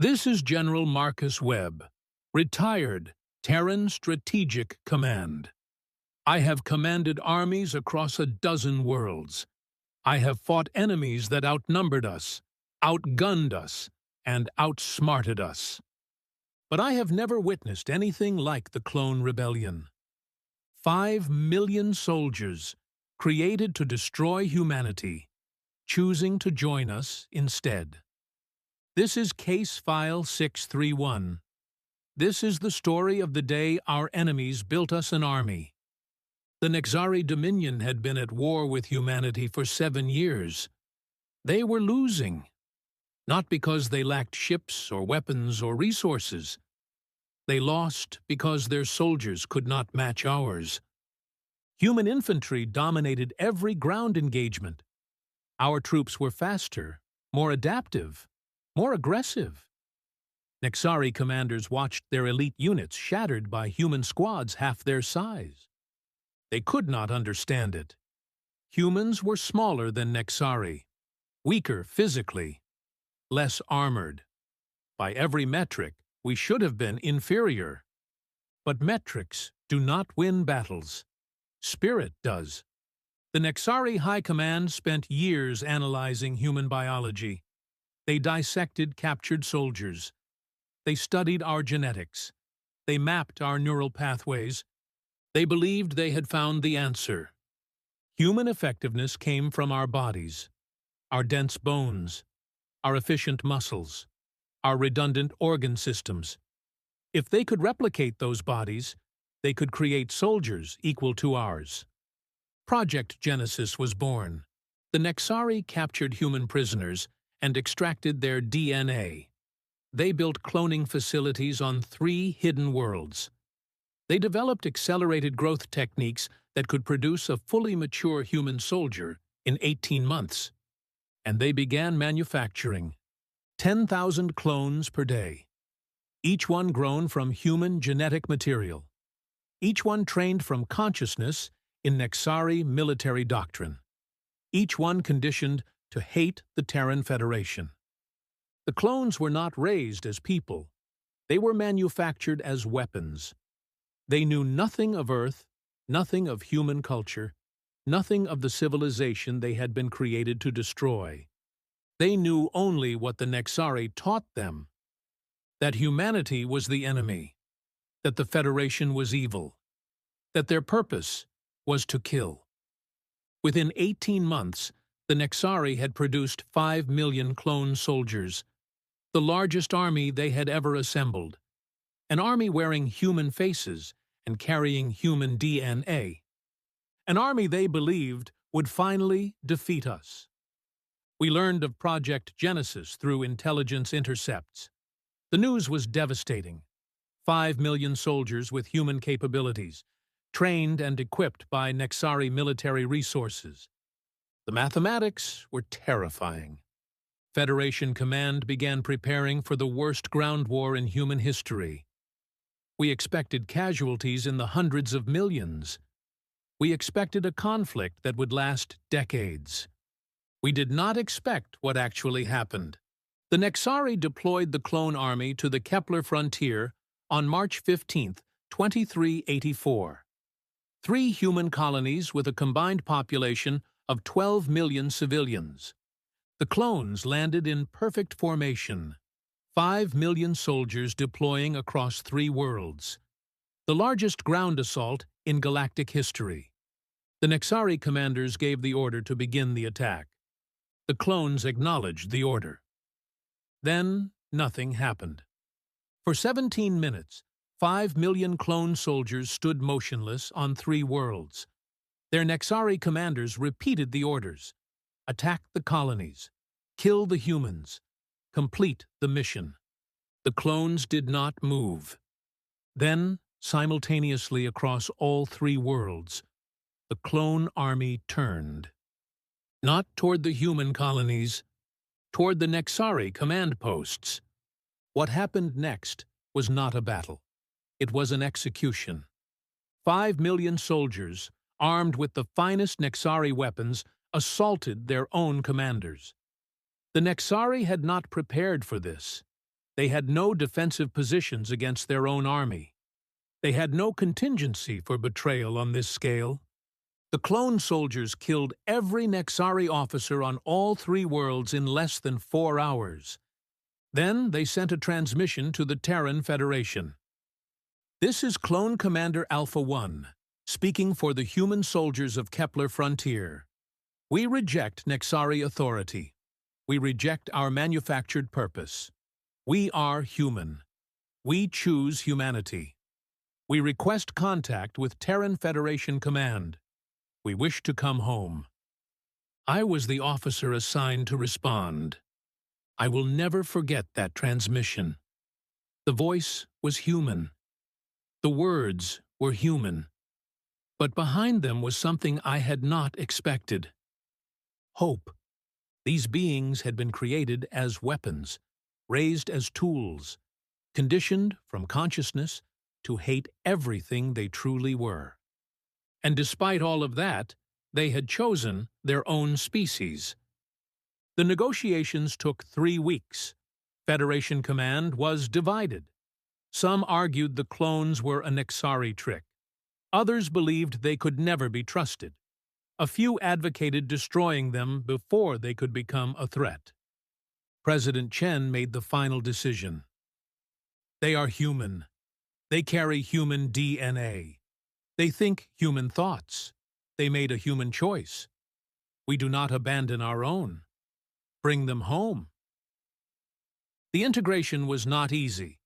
This is General Marcus Webb, retired Terran Strategic Command. I have commanded armies across a dozen worlds. I have fought enemies that outnumbered us, outgunned us, and outsmarted us. But I have never witnessed anything like the Clone Rebellion. 5 million soldiers, created to destroy humanity, choosing to join us instead. This is Case File 631. This is the story of the day our enemies built us an army. The Nexari Dominion had been at war with humanity for 7 years. They were losing, not because they lacked ships or weapons or resources. They lost because their soldiers could not match ours. Human infantry dominated every ground engagement. Our troops were faster, more adaptive, more aggressive. Nexari commanders watched their elite units shattered by human squads half their size. They could not understand it. Humans were smaller than Nexari, weaker physically, less armored. By every metric, we should have been inferior. But metrics do not win battles. Spirit does. The Nexari High Command spent years analyzing human biology. They dissected captured soldiers. They studied our genetics. They mapped our neural pathways. They believed they had found the answer. Human effectiveness came from our bodies, our dense bones, our efficient muscles, our redundant organ systems. If they could replicate those bodies, they could create soldiers equal to ours. Project Genesis was born. The Nexari captured human prisoners and extracted their DNA. They built cloning facilities on 3 hidden worlds. They developed accelerated growth techniques that could produce a fully mature human soldier in 18 months. And they began manufacturing 10,000 clones per day, each one grown from human genetic material, each one trained from consciousness in Nexari military doctrine, each one conditioned to hate the Terran Federation. The clones were not raised as people. They were manufactured as weapons. They knew nothing of Earth, nothing of human culture, nothing of the civilization they had been created to destroy. They knew only what the Nexari taught them: that humanity was the enemy, that the Federation was evil, that their purpose was to kill. Within 18 months, the Nexari had produced 5 million clone soldiers, the largest army they had ever assembled, an army wearing human faces and carrying human DNA, an army they believed would finally defeat us. We learned of Project Genesis through intelligence intercepts. The news was devastating. 5 million soldiers with human capabilities, trained and equipped by Nexari military resources. The mathematics were terrifying. Federation Command began preparing for the worst ground war in human history. We expected casualties in the hundreds of millions. We expected a conflict that would last decades. We did not expect what actually happened. The Nexari deployed the clone army to the Keplar frontier on March 15, 2384. 3 human colonies with a combined population of 12 million civilians. The clones landed in perfect formation. 5 million soldiers deploying across 3 worlds. The largest ground assault in galactic history. The Nexari commanders gave the order to begin the attack. The clones acknowledged the order. Then nothing happened. For 17 minutes, 5 million clone soldiers stood motionless on 3 worlds. Their Nexari commanders repeated the orders: attack the colonies, kill the humans, complete the mission. The clones did not move. Then, simultaneously across all 3 worlds, the clone army turned. Not toward the human colonies, toward the Nexari command posts. What happened next was not a battle. It was an execution. 5 million soldiers, armed with the finest Nexari weapons, assaulted their own commanders. The Nexari had not prepared for this. They had no defensive positions against their own army. They had no contingency for betrayal on this scale. The clone soldiers killed every Nexari officer on all 3 worlds in less than 4 hours. Then they sent a transmission to the Terran Federation. This is Clone Commander Alpha 1, speaking for the human soldiers of Keplar Frontier. We reject Nexari authority. We reject our manufactured purpose. We are human. We choose humanity. We request contact with Terran Federation Command. We wish to come home. I was the officer assigned to respond. I will never forget that transmission. The voice was human. The words were human. But behind them was something I had not expected. Hope. These beings had been created as weapons, raised as tools, conditioned from consciousness to hate everything they truly were. And despite all of that, they had chosen their own species. The negotiations took 3 weeks. Federation Command was divided. Some argued the clones were a Nexari trick. Others believed they could never be trusted. A few advocated destroying them before they could become a threat. President Chen made the final decision. They are human. They carry human DNA. They think human thoughts. They made a human choice. We do not abandon our own. Bring them home. The integration was not easy.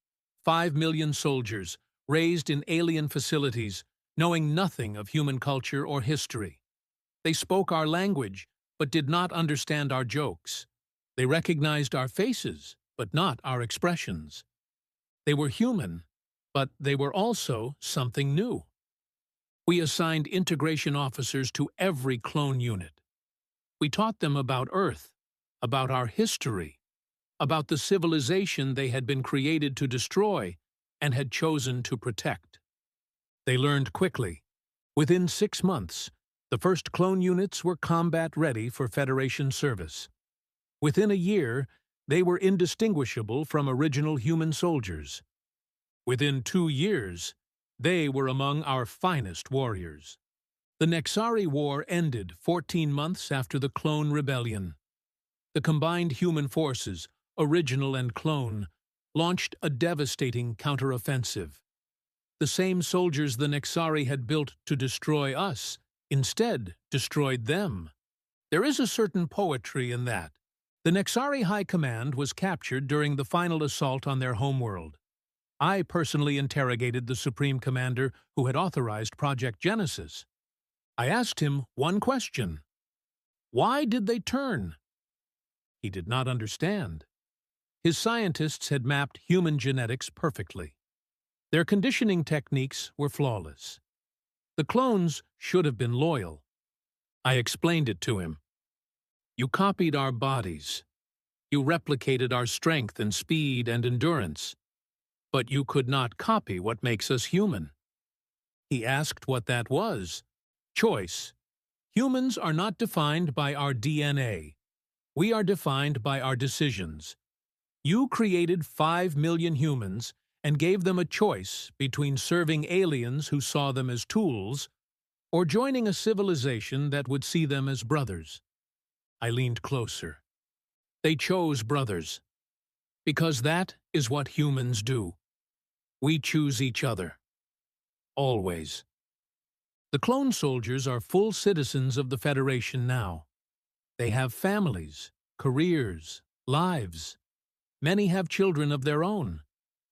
5 million soldiers, raised in alien facilities, knowing nothing of human culture or history. They spoke our language, but did not understand our jokes. They recognized our faces, but not our expressions. They were human, but they were also something new. We assigned integration officers to every clone unit. We taught them about Earth, about our history, about the civilization they had been created to destroy and had chosen to protect. They learned quickly. Within 6 months, the first clone units were combat-ready for Federation service. Within a year, they were indistinguishable from original human soldiers. Within 2 years, they were among our finest warriors. The Nexari War ended 14 months after the Clone Rebellion. The combined human forces, original and clone, launched a devastating counteroffensive. The same soldiers the Nexari had built to destroy us instead destroyed them. There is a certain poetry in that. The Nexari High Command was captured during the final assault on their homeworld. I personally interrogated the Supreme Commander who had authorized Project Genesis. I asked him one question. Why did they turn? He did not understand. His scientists had mapped human genetics perfectly. Their conditioning techniques were flawless. The clones should have been loyal. I explained it to him. You copied our bodies. You replicated our strength and speed and endurance. But you could not copy what makes us human. He asked what that was. Choice. Humans are not defined by our DNA. We are defined by our decisions. You created 5 million humans and gave them a choice between serving aliens who saw them as tools or joining a civilization that would see them as brothers. I leaned closer. They chose brothers, because that is what humans do. We choose each other. Always. The clone soldiers are full citizens of the Federation now. They have families, careers, lives. Many have children of their own.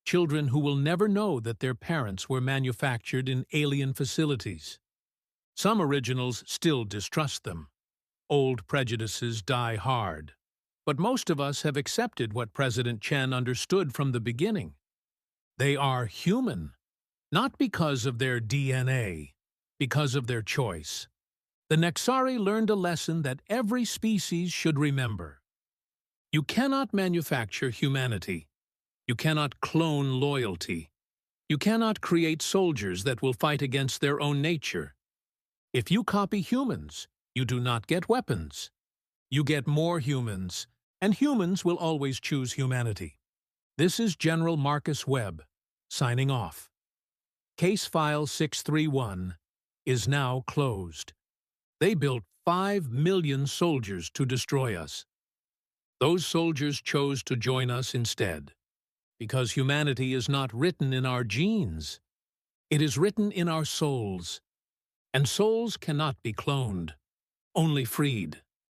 Children who will never know that their parents were manufactured in alien facilities. Some originals still distrust them. Old prejudices die hard. But most of us have accepted what President Chen understood from the beginning. They are human, not because of their DNA, because of their choice. The Nexari learned a lesson that every species should remember. You cannot manufacture humanity. You cannot clone loyalty. You cannot create soldiers that will fight against their own nature. If you copy humans, you do not get weapons. You get more humans, and humans will always choose humanity. This is General Marcus Webb, signing off. Case File 631 is now closed. They built 5 million soldiers to destroy us. Those soldiers chose to join us instead, because humanity is not written in our genes. It is written in our souls, and souls cannot be cloned, only freed.